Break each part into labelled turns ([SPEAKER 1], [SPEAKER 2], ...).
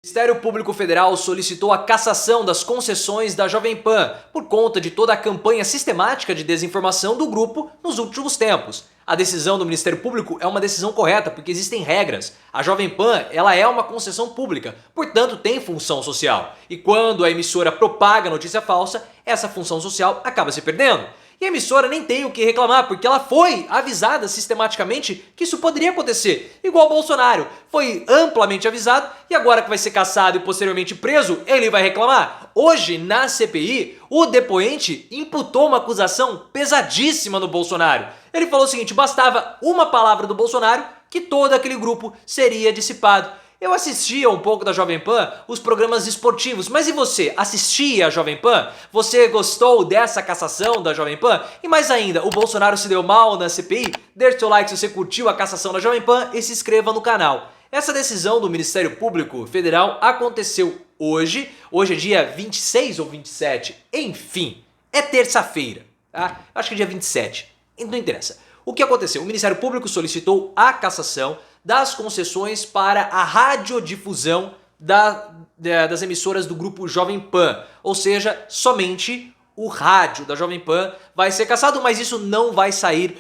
[SPEAKER 1] O Ministério Público Federal solicitou a cassação das concessões da Jovem Pan por conta de toda a campanha sistemática de desinformação do grupo nos últimos tempos. A decisão do Ministério Público é uma decisão correta porque existem regras. A Jovem Pan, ela é uma concessão pública, portanto tem função social. E quando a emissora propaga notícia falsa, essa função social acaba se perdendo. E a emissora nem tem o que reclamar, porque ela foi avisada sistematicamente que isso poderia acontecer. Igual o Bolsonaro, foi amplamente avisado e agora que vai ser cassado e posteriormente preso, ele vai reclamar. Hoje, na CPI, o depoente imputou uma acusação pesadíssima no Bolsonaro. Ele falou o seguinte, bastava uma palavra do Bolsonaro que todo aquele grupo seria dissipado. Eu assistia um pouco da Jovem Pan, os programas esportivos, mas e você? Assistia a Jovem Pan? Você gostou dessa cassação da Jovem Pan? E mais ainda, o Bolsonaro se deu mal na CPI? Deixe seu like se você curtiu a cassação da Jovem Pan e se inscreva no canal. Essa decisão do Ministério Público Federal aconteceu hoje é dia 26 ou 27, enfim, é terça-feira, tá? Acho que é dia 27, não interessa. O que aconteceu? O Ministério Público solicitou a cassação das concessões para a radiodifusão das emissoras do grupo Jovem Pan, ou seja, somente o rádio da Jovem Pan vai ser cassado, mas isso não vai sair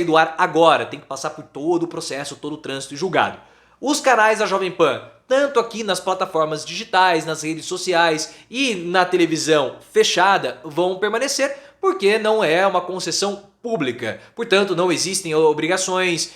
[SPEAKER 1] do ar agora, tem que passar por todo o processo, todo o trânsito e julgado. Os canais da Jovem Pan, tanto aqui nas plataformas digitais, nas redes sociais e na televisão fechada, vão permanecer porque não é uma concessão pública. Portanto, não existem obrigações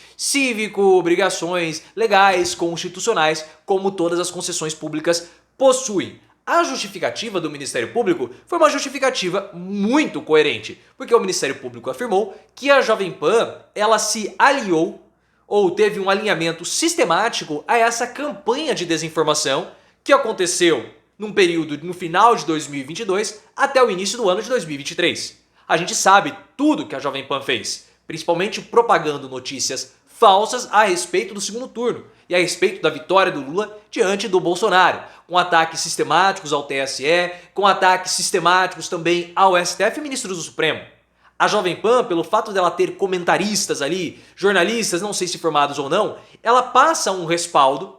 [SPEAKER 1] obrigações legais, constitucionais, como todas as concessões públicas possuem. A justificativa do Ministério Público foi uma justificativa muito coerente, porque o Ministério Público afirmou que a Jovem Pan, ela se aliou ou teve um alinhamento sistemático a essa campanha de desinformação que aconteceu num período no final de 2022 até o início do ano de 2023. A gente sabe tudo que a Jovem Pan fez, principalmente propagando notícias falsas a respeito do segundo turno e a respeito da vitória do Lula diante do Bolsonaro, com ataques sistemáticos ao TSE, com ataques sistemáticos também ao STF e ministros do Supremo. A Jovem Pan, pelo fato dela ter comentaristas ali, jornalistas, não sei se formados ou não, ela passa um respaldo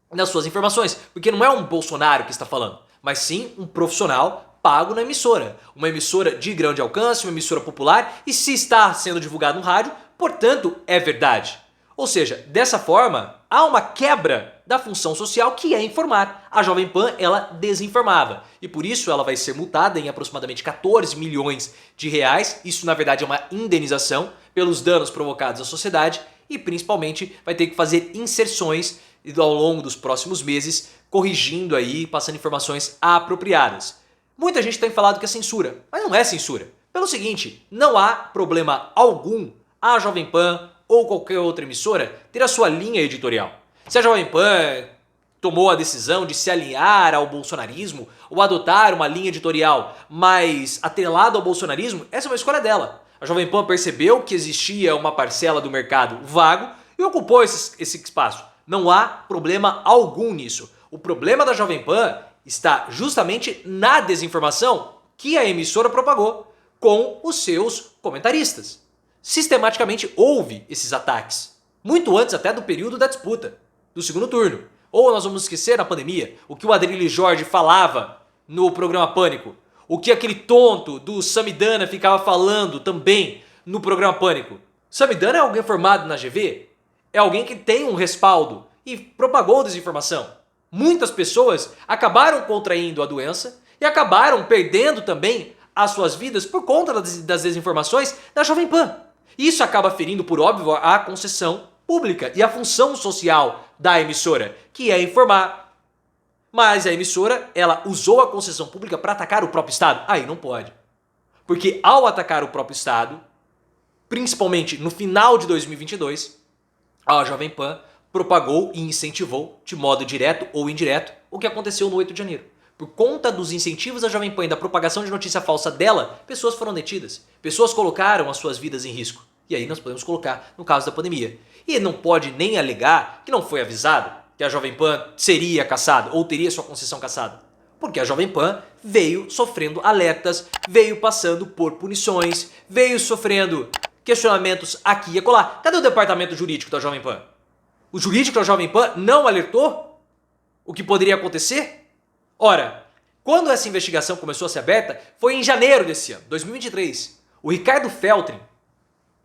[SPEAKER 1] nas suas informações, porque não é um Bolsonaro que está falando, mas sim um profissional pago na emissora. Uma emissora de grande alcance, uma emissora popular, e se está sendo divulgado no rádio, portanto, é verdade. Ou seja, dessa forma, há uma quebra da função social que é informar. A Jovem Pan, ela desinformava. E por isso ela vai ser multada em aproximadamente 14 milhões de reais. Isso, na verdade, é uma indenização pelos danos provocados à sociedade e, principalmente, vai ter que fazer inserções ao longo dos próximos meses, corrigindo aí, passando informações apropriadas. Muita gente tem falado que é censura, mas não é censura. Pelo seguinte, não há problema algum a Jovem Pan ou qualquer outra emissora ter a sua linha editorial. Se a Jovem Pan tomou a decisão de se alinhar ao bolsonarismo ou adotar uma linha editorial mais atrelada ao bolsonarismo, essa é uma escolha dela. A Jovem Pan percebeu que existia uma parcela do mercado vago e ocupou esse espaço. Não há problema algum nisso. O problema da Jovem Pan está justamente na desinformação que a emissora propagou com os seus comentaristas. Sistematicamente houve esses ataques, muito antes até do período da disputa, do segundo turno. Ou nós vamos esquecer na pandemia o que o Adrilles Jorge falava no programa Pânico, o que aquele tonto do Samidana ficava falando também no programa Pânico. Samidana é alguém formado na GV? É alguém que tem um respaldo e propagou desinformação. Muitas pessoas acabaram contraindo a doença e acabaram perdendo também as suas vidas por conta das desinformações da Jovem Pan. Isso acaba ferindo, por óbvio, a concessão pública e a função social da emissora, que é informar. Mas a emissora, ela usou a concessão pública para atacar o próprio Estado? Aí não pode. Porque ao atacar o próprio Estado, principalmente no final de 2022, a Jovem Pan propagou e incentivou, de modo direto ou indireto, o que aconteceu no 8 de janeiro. Por conta dos incentivos da Jovem Pan e da propagação de notícia falsa dela, pessoas foram detidas. Pessoas colocaram as suas vidas em risco. E aí nós podemos colocar no caso da pandemia. E não pode nem alegar que não foi avisado que a Jovem Pan seria cassada ou teria sua concessão cassada. Porque a Jovem Pan veio sofrendo alertas, veio passando por punições, veio sofrendo questionamentos aqui e acolá. Cadê o departamento jurídico da Jovem Pan? O jurídico da Jovem Pan não alertou o que poderia acontecer? Ora, quando essa investigação começou a ser aberta, foi em janeiro desse ano, 2023. O Ricardo Feltrin,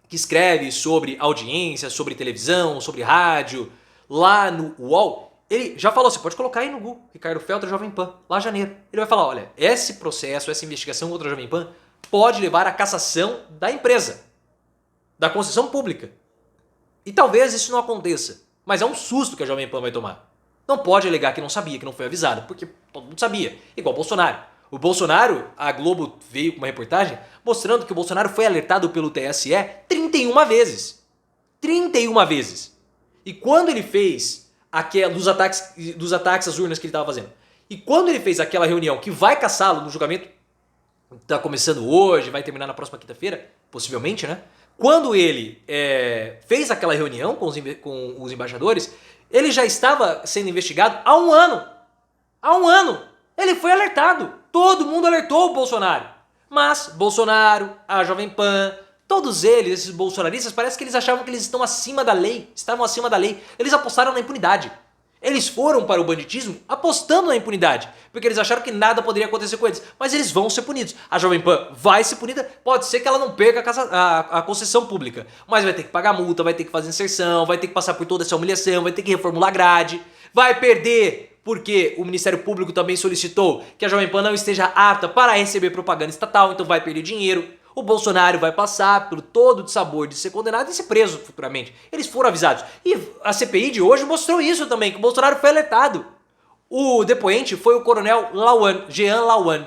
[SPEAKER 1] que escreve sobre audiência, sobre televisão, sobre rádio, lá no UOL, ele já falou, você pode colocar aí no Google, Ricardo Feltrin Jovem Pan, lá em janeiro. Ele vai falar, olha, esse processo, essa investigação contra a Jovem Pan pode levar à cassação da empresa, da concessão pública. E talvez isso não aconteça, mas é um susto que a Jovem Pan vai tomar. Não pode alegar que não sabia, que não foi avisado, porque todo mundo sabia, igual o Bolsonaro. O Bolsonaro, a Globo veio com uma reportagem mostrando que o Bolsonaro foi alertado pelo TSE 31 vezes. 31 vezes. E quando ele fez dos ataques às urnas que ele estava fazendo, e quando ele fez aquela reunião que vai caçá-lo no julgamento, está começando hoje, vai terminar na próxima quinta-feira, possivelmente, né? Quando ele fez aquela reunião com os embaixadores, ele já estava sendo investigado há um ano. Há um ano. Ele foi alertado. Todo mundo alertou o Bolsonaro. Mas Bolsonaro, a Jovem Pan, todos eles, esses bolsonaristas, parece que eles achavam que eles estão acima da lei. Estavam acima da lei. Eles apostaram na impunidade. Eles foram para o banditismo apostando na impunidade, porque eles acharam que nada poderia acontecer com eles, mas eles vão ser punidos. A Jovem Pan vai ser punida, pode ser que ela não perca a concessão pública, mas vai ter que pagar multa, vai ter que fazer inserção, vai ter que passar por toda essa humilhação, vai ter que reformular grade, vai perder, porque o Ministério Público também solicitou que a Jovem Pan não esteja apta para receber propaganda estatal, então vai perder dinheiro. O Bolsonaro vai passar por todo o dissabor de ser condenado e ser preso futuramente. Eles foram avisados. E a CPI de hoje mostrou isso também, que o Bolsonaro foi alertado. O depoente foi o coronel Jean Lawand,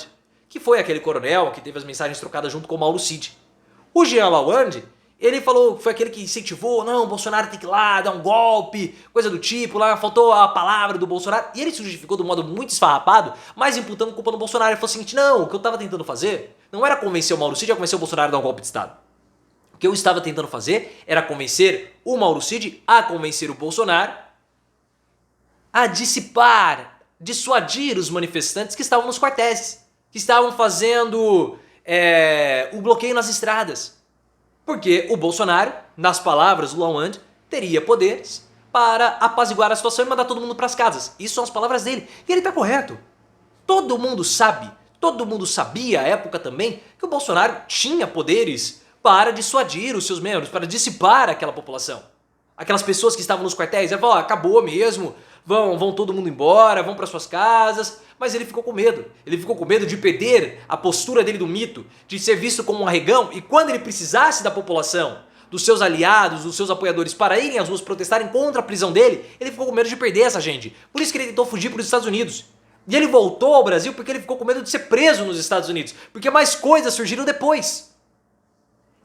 [SPEAKER 1] que foi aquele coronel que teve as mensagens trocadas junto com o Mauro Cid. O Jean Lawand, ele falou que foi aquele que incentivou, não, o Bolsonaro tem que ir lá, dar um golpe, coisa do tipo, lá faltou a palavra do Bolsonaro. E ele se justificou de um modo muito esfarrapado, mas imputando culpa no Bolsonaro. Ele falou o seguinte, não, o que eu estava tentando fazer não era convencer o Mauro Cid a convencer o Bolsonaro a dar um golpe de Estado. O que eu estava tentando fazer era convencer o Mauro Cid a convencer o Bolsonaro a dissuadir os manifestantes que estavam nos quartéis, que estavam fazendo o bloqueio nas estradas. Porque o Bolsonaro, nas palavras do Lawand, teria poderes para apaziguar a situação e mandar todo mundo para as casas. Isso são as palavras dele. E ele está correto. Todo mundo sabe, todo mundo sabia à época também que o Bolsonaro tinha poderes para dissuadir os seus membros, para dissipar aquela população. Aquelas pessoas que estavam nos quartéis, ele falou, acabou mesmo, vão todo mundo embora, vão para suas casas. Mas ele ficou com medo. Ele ficou com medo de perder a postura dele do mito, de ser visto como um arregão, e quando ele precisasse da população, dos seus aliados, dos seus apoiadores para irem às ruas protestarem contra a prisão dele, ele ficou com medo de perder essa gente. Por isso que ele tentou fugir para os Estados Unidos. E ele voltou ao Brasil porque ele ficou com medo de ser preso nos Estados Unidos, porque mais coisas surgiram depois.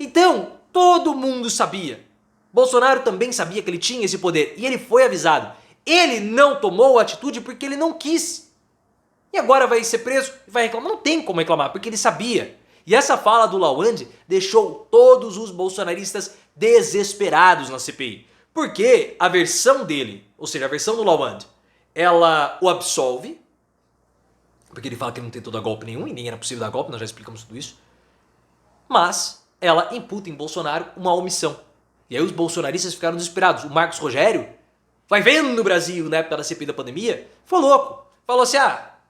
[SPEAKER 1] Então, todo mundo sabia. Bolsonaro também sabia que ele tinha esse poder e ele foi avisado. Ele não tomou atitude porque ele não quis. E agora vai ser preso e vai reclamar? Não tem como reclamar, porque ele sabia. E essa fala do Lawand deixou todos os bolsonaristas desesperados na CPI. Porque a versão dele, ou seja, a versão do Lawand, ela o absolve, porque ele fala que não tentou dar golpe nenhum e nem era possível dar golpe, nós já explicamos tudo isso. Mas ela imputa em Bolsonaro uma omissão. E aí os bolsonaristas ficaram desesperados. O Marcos Rogério, vai vendo no Brasil, na época da CPI da pandemia, foi louco. Falou assim,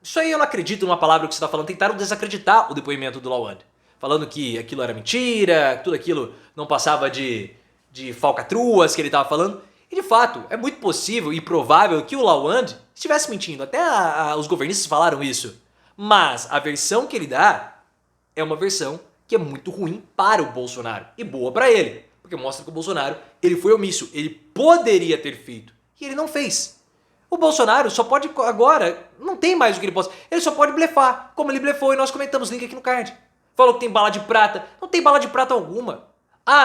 [SPEAKER 1] isso aí eu não acredito numa palavra que você está falando. Tentaram desacreditar o depoimento do Lawand, falando que aquilo era mentira, que tudo aquilo não passava de falcatruas que ele estava falando. E de fato, é muito possível e provável que o Lawand estivesse mentindo. Até os governistas falaram isso. Mas a versão que ele dá é uma versão que é muito ruim para o Bolsonaro e boa para ele. Porque mostra que o Bolsonaro ele foi omisso. Ele poderia ter feito e ele não fez. O Bolsonaro só pode agora, não tem mais o que ele possa, ele só pode blefar, como ele blefou e nós comentamos, link aqui no card. Falou que tem bala de prata, não tem bala de prata alguma.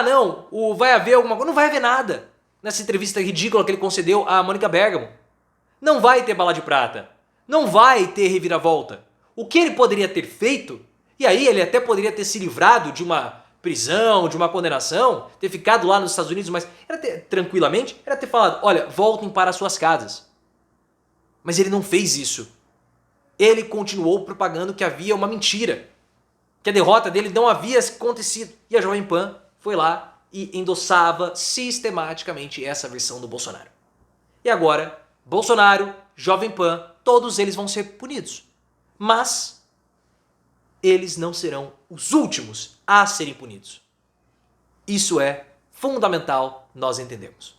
[SPEAKER 1] Não, vai haver alguma coisa, não vai haver nada. Nessa entrevista ridícula que ele concedeu à Mônica Bergamo. Não vai ter bala de prata, não vai ter reviravolta. O que ele poderia ter feito, e aí ele até poderia ter se livrado de uma prisão, de uma condenação, ter ficado lá nos Estados Unidos, mas tranquilamente, era ter falado, olha, voltem para suas casas. Mas ele não fez isso. Ele continuou propagando que havia uma mentira. Que a derrota dele não havia acontecido. E a Jovem Pan foi lá e endossava sistematicamente essa versão do Bolsonaro. E agora, Bolsonaro, Jovem Pan todos eles vão ser punidos. Mas eles não serão os últimos a serem punidos. Isso é fundamental nós entendemos.